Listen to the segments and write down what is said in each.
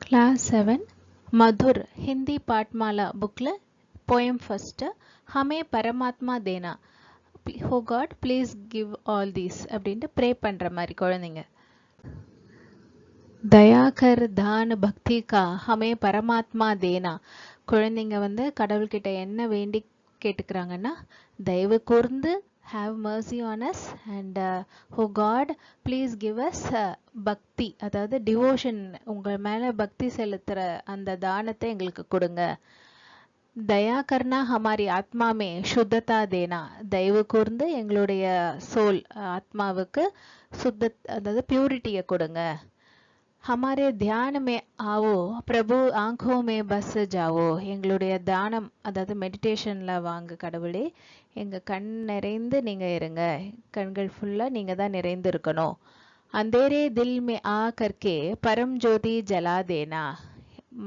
Class 7 मधुर Hindi पाठमाला बुकல poem first हमें परमात्मा देना हो God please give all these அப்படினு ப்ரே பண்ற மாதிரி குழந்தைங்க दया कर दान भक्ति का हमें परमात्मा देना குழந்தைங்க வந்து கடவுள்கிட்ட என்ன வேண்டி கேட்டுக்கறாங்கன்னா தயவு கூர்ந்து have mercy on us and oh God please give us பக்தி அதாவது டிவோஷன் உங்க மேல பக்தி செலுத்துற அந்த தானத்தை எங்களுக்கு கொடுங்க दया करना हमारी आत्मा में शुद्धता देना தயவு கூர்ந்து எங்களுடைய சோல் ஆத்மாவுக்கு சுத்த அதாவது பியூரிட்டியை கொடுங்க हमारे ध्यान में आओ प्रभु आंखों में बस जाओ எங்களுடைய தியானம் அதாவது மெடிடேஷன்ல வாங்க கடவுளே எங்க கண் நிறைந்து நீங்க இருங்க கண்கள் ஃபுல்லா நீங்க தான் நிறைந்து இருக்கணும் अंधेरे दिल में आ करके परम ज्योति जला देना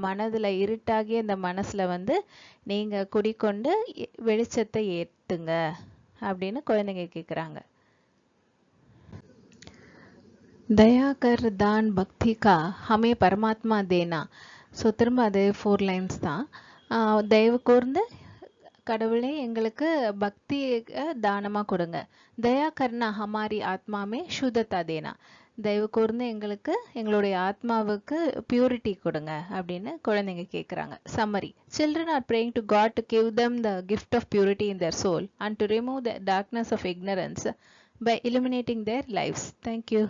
மனதுல இருட்டாகிய இந்த மனசுல வந்து நீங்க குடிக்கொண்டு வெளிச்சத்தை ஏத்துங்க அப்படின்னு குழந்தைங்க கேக்குறாங்க दया कर दान भक्ति का हमें परमात्मा देना ஸோ திரும்ப அது 4 லைன்ஸ் தான் தயவு கூர்ந்து கடவுளே எங்களுக்கு பக்தி தானமா கொடுங்க दया करना हमारी आत्मा में शुद्धता देना தயவு கூர்ந்து எங்களுக்கு எங்களுடைய ஆத்மாவுக்கு பியூரிட்டி கொடுங்க அப்படின்னு குழந்தைங்க கேக்குறாங்க summary children are praying to God to give them the gift of purity in their soul and to remove the darkness of ignorance by illuminating their lives. Thank you.